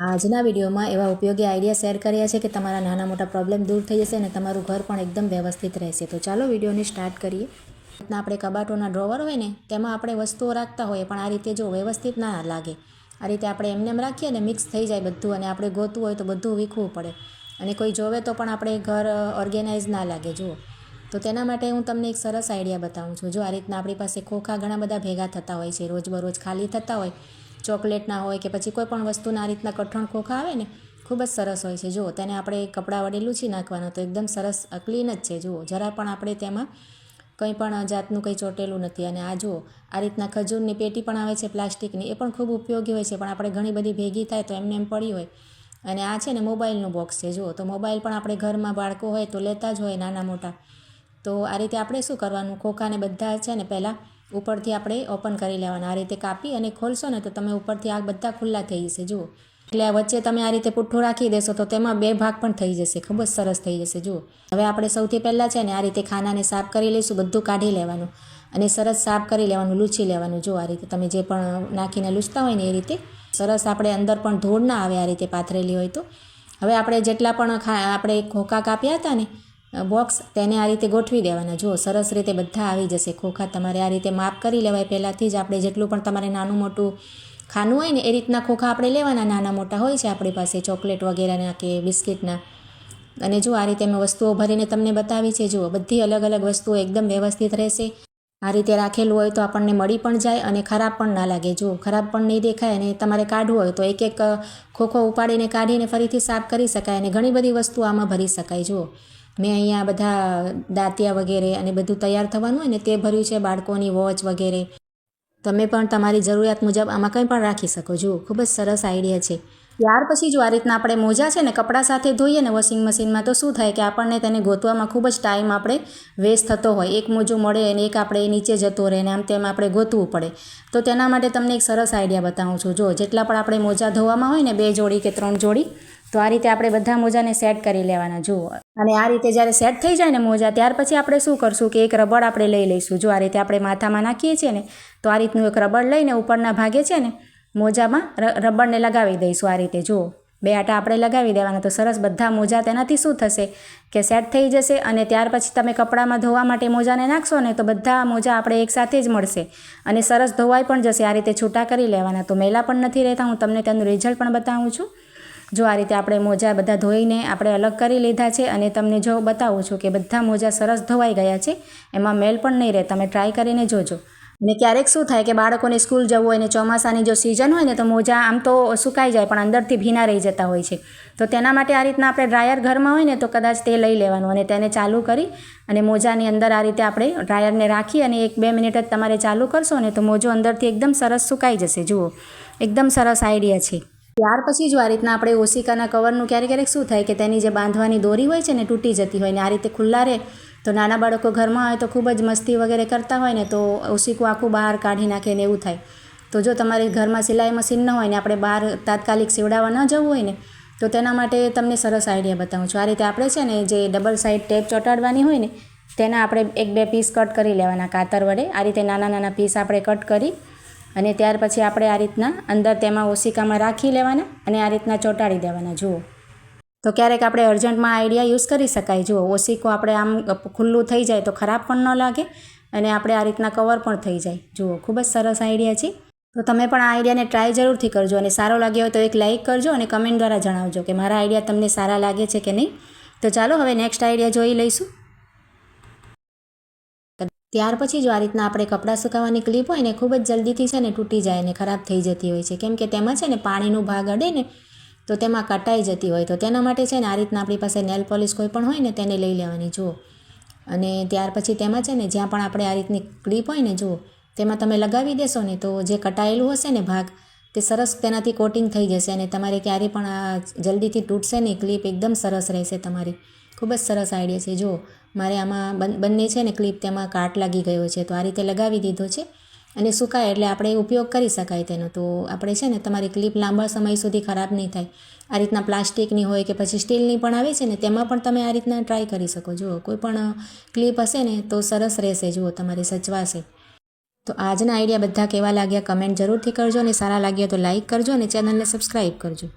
આજના વિડીયોમાં એવા ઉપયોગી આઈડિયા શેર કર્યા છે કે તમારા નાના મોટા પ્રોબ્લેમ દૂર થઈ જશે અને તમારું ઘર પણ એકદમ વ્યવસ્થિત રહેશે. તો ચાલો વિડીયોને સ્ટાર્ટ કરીએ. આપણે કબાટોના ડ્રોવર હોય ને તેમાં આપણે વસ્તુઓ રાખતા હોઈએ, પણ આ રીતે જો વ્યવસ્થિત ના લાગે. આ રીતે આપણે એમને એમ રાખીએ ને મિક્સ થઈ જાય બધું, અને આપણે ગોતવું હોય તો બધું વીખવું પડે અને કોઈ જોવે તો પણ આપણે ઘર ઓર્ગેનાઇઝ ના લાગે. જુઓ, તો તેના માટે હું તમને એક સરસ આઈડિયા બતાવું છું. જો આ રીતના આપણી પાસે ખોખા ઘણા બધા ભેગા થતા હોય છે, રોજબરોજ ખાલી થતા હોય, ચોકલેટના હોય કે પછી કોઈ પણ વસ્તુના આ રીતના કઠણ ખોખા આવે ને, ખૂબ જ સરસ હોય છે. જુઓ, તેને આપણે કપડાં વડે લૂછી નાખવાનો તો એકદમ સરસ ક્લીન જ છે. જુઓ, જરા પણ આપણે તેમાં કંઈ પણ જાતનું કંઈ ચોટેલું નથી. અને આ જુઓ, આ રીતના ખજૂરની પેટી પણ આવે છે પ્લાસ્ટિકની, એ પણ ખૂબ ઉપયોગી હોય છે, પણ આપણે ઘણી બધી ભેગી થાય તો એમને એમ પડી હોય. અને આ છે ને મોબાઈલનું બોક્સ છે. જુઓ, તો મોબાઈલ પણ આપણે ઘરમાં બાળકો હોય તો લેતા જ હોય નાના મોટા. તો આ રીતે આપણે શું કરવાનું, ખોખાને બધા છે ને પહેલાં ઉપરથી આપણે ઓપન કરી લેવાના. આ રીતે કાપી અને ખોલશો ને તો તમે ઉપરથી આ બધા ખુલ્લા થઈ જશે. જુઓ, એટલે આ વચ્ચે તમે આ રીતે પુઠ્ઠું રાખી દેશો તો તેમાં 2 ભાગ પણ થઈ જશે. ખૂબ જ સરસ થઈ જશે. જુઓ, હવે આપણે સૌથી પહેલાં છે ને આ રીતે ખાનાને સાફ કરી લઈશું, બધું કાઢી લેવાનું અને સરસ સાફ કરી લેવાનું, લૂછી લેવાનું. જો આ રીતે તમે જે પણ નાખીને લૂછતા હોય ને એ રીતે સરસ આપણે અંદર પણ ધૂળ ના આવે આ રીતે પાથરેલી હોય તો. હવે આપણે જેટલા પણ આપણે ખોખા કાપ્યા હતા ને બોક્સ, તેને આ રીતે ગોઠવી દેવાના. જુઓ, સરસ રીતે બધા આવી જશે ખોખા. તમારે આ રીતે માપ કરી લેવાય પહેલાંથી જ. આપણે જેટલું પણ તમારે નાનું મોટું ખાનું હોય ને એ રીતના ખોખા આપણે લેવાના. નાના મોટા હોય છે આપણી પાસે ચોકલેટ વગેરેના કે બિસ્કિટના. અને જો આ રીતે મેં વસ્તુઓ ભરીને તમને બતાવી છે. જુઓ, બધી અલગ અલગ વસ્તુઓ એકદમ વ્યવસ્થિત રહેશે. આ રીતે રાખેલું હોય તો આપણને મળી પણ જાય અને ખરાબ પણ ના લાગે. જુઓ, ખરાબ પણ નહીં દેખાય. અને તમારે કાઢવું હોય તો એક એક ખોખો ઉપાડીને કાઢીને ફરીથી સાફ કરી શકાય અને ઘણી બધી વસ્તુ આમાં ભરી શકાય. જુઓ, મેં અહીંયા બધા દાંતિયા વગેરે અને બધું તૈયાર થવાનું હોય ને તે ભર્યું છે, બાળકોની વોચ વગેરે. તમે પણ તમારી જરૂરિયાત મુજબ આમાં કંઈ પણ રાખી શકો. જુઓ, ખૂબ જ સરસ આઈડિયા છે. ત્યાર પછી જો આ રીતના આપણે મોજા છે ને કપડાં સાથે ધોઈએ ને વોશિંગ મશીનમાં, તો શું થાય કે આપણને તેને ગોતવામાં ખૂબ જ ટાઈમ આપણે વેસ્ટ થતો હોય. એક મોજું મળે અને એક આપણે નીચે જતો રહે ને આમ તેમ આપણે ગોતવું પડે. તો તેના માટે તમને એક સરસ આઈડિયા બતાવું છું. જો જેટલા પણ આપણે મોજા ધોવામાં હોય ને 2 જોડી કે 3 જોડી, તો આ રીતે આપણે બધા મોજાને સેટ કરી લેવાના. જુઓ, અને આ રીતે જ્યારે સેટ થઈ જાય ને મોજા, ત્યાર પછી આપણે શું કરશું કે એક રબડ આપણે લઈ લઈશું. જો આ રીતે આપણે માથામાં નાખીએ છીએ ને તો આ રીતનું એક રબડ લઈને ઉપરના ભાગે છે ને મોજામાં રબડને લગાવી દઈશું. આ રીતે જુઓ, 2 આટા આપણે લગાવી દેવાના તો સરસ બધા મોજા તેનાથી શું થશે કે સેટ થઈ જશે. અને ત્યાર પછી તમે કપડામાં ધોવા માટે મોજાને નાખશો ને તો બધા મોજા આપણે એકસાથે જ મળશે અને સરસ ધોવાઈ પણ જશે. આ રીતે છૂટા કરી લેવાના તો મેલા પણ નથી રહેતા. હું તમને તેનું રિઝલ્ટ પણ બતાવું છું. જો આ રીતે આપણે મોજા બધા ધોઈને આપણે અલગ કરી લીધા છે અને તમને જો બતાવું છું કે બધા મોજા સરસ ધોવાઈ ગયા છે, એમાં મેલ પણ નહીં રહે. તમે ટ્રાય કરીને જોજો. અને ક્યારેક શું થાય કે બાળકોને સ્કૂલ જવું હોય ને ચોમાસાની જો સિઝન હોય ને તો મોજા આમ તો સુકાઈ જાય પણ અંદરથી ભીના રહી જતા હોય છે. તો તેના માટે આ રીતના આપણે ડ્રાયર ઘરમાં હોય ને તો કદાચ તે લઈ લેવાનું અને તેને ચાલુ કરી અને મોજાની અંદર આ રીતે આપણે ડ્રાયરને રાખી અને 1-2 મિનિટ જ તમારે ચાલુ કરશો ને તો મોજો અંદરથી એકદમ સરસ સુકાઈ જશે. જુઓ, એકદમ સરસ આઈડિયા છે. ત્યાર પછી જો આ રીતના આપણે ઓશિકાના કવરનું ક્યારેક શું થાય કે તેની જે બાંધવાની દોરી હોય છે ને તૂટી જતી હોય ને આ રીતે ખુલ્લા રહે તો નાના બાળકો ઘરમાં હોય તો ખૂબ જ મસ્તી વગેરે કરતા હોય ને તો ઓશિકું આખું બહાર કાઢી નાખે ને એવું થાય. તો જો તમારે ઘરમાં સિલાઈ મશીન ન હોય ને આપણે બહાર તાત્કાલિક સીવડાવવા ન જવું હોય ને તો તેના માટે તમને સરસ આઈડિયા બતાવું છું. આ રીતે આપણે છે ને જે ડબલ સાઈડ ટેપ ચોંટાડવાની હોય ને તેના આપણે 1-2 પીસ કટ કરી લેવાના કાતર વડે. આ રીતે નાના નાના પીસ આપણે કટ કરી અને ત્યાર પછી આપણે આ રીતના અંદર તેમાં ઓશિકામાં રાખી લેવાના અને આ રીતના ચોંટાડી દેવાના. જુઓ, તો ક્યારેક આપણે અર્જન્ટમાં આઈડિયા યુઝ કરી શકાય. જુઓ, ઓશિકો આપણે આમ ખુલ્લું થઈ જાય તો ખરાબ પણ ન લાગે અને આપણે આ રીતના કવર પણ થઈ જાય. જુઓ, ખૂબ જ સરસ આઈડિયા છે. તો તમે પણ આ આઈડિયાને ટ્રાય જરૂરથી કરજો અને સારો લાગ્યો હોય તો એક લાઇક કરજો અને કમેન્ટ દ્વારા જણાવજો કે મારા આઈડિયા તમને સારા લાગે છે કે નહીં. તો ચાલો હવે નેક્સ્ટ આઈડિયા જોઈ લઈશું. ત્યાર પછી જો આ રીતના આપણે કપડાં સુકાવવાની ક્લિપ હોય ને ખૂબ જ જલ્દીથી છે ને તૂટી જાય ને ખરાબ થઈ જતી હોય છે, કેમ કે તેમાં છે ને પાણીનો ભાગ અડે ને તો તેમાં કટાઈ જતી હોય. તો તેના માટે છે ને આ રીતના આપણી પાસે નેલ પોલિશ કોઈ પણ હોય ને તેને લઈ લેવાની. જુઓ, અને ત્યાર પછી તેમાં છે ને જ્યાં પણ આપણે આ રીતની ક્લિપ હોય ને જુઓ તેમાં તમે લગાવી દેશો ને તો જે કટાયેલું હશે ને ભાગ તે સરસ તેનાથી કોટિંગ થઈ જશે અને તમારે ક્યારેય પણ આ જલ્દીથી તૂટશે નહીં. ક્લિપ એકદમ સરસ રહેશે તમારી. ખૂબ જ સરસ આઈડિયા છે. જુઓ, મારે આમાં બંને છે ને ક્લિપ તેમાં કાટ લાગી ગયો છે તો આ રીતે લગાવી દીધો છે અને સુકાય એટલે આપણે ઉપયોગ કરી શકાય તેનો. તો આપણે છે ને તમારી ક્લિપ લાંબા સમય સુધી ખરાબ નહીં થાય. આ રીતના પ્લાસ્ટિકની હોય કે પછી સ્ટીલની પણ આવે છે ને તેમાં પણ તમે આ રીતના ટ્રાય કરી શકો. જુઓ, કોઈ પણ ક્લિપ હશે ને તો સરસ રહેશે. જુઓ, તમારી સચવાશે. તો આજના આઈડિયા બધા કેવા લાગ્યા કમેન્ટ જરૂરથી કરજો અને સારા લાગ્યા તો લાઇક કરજો અને ચેનલને સબસ્ક્રાઈબ કરજો.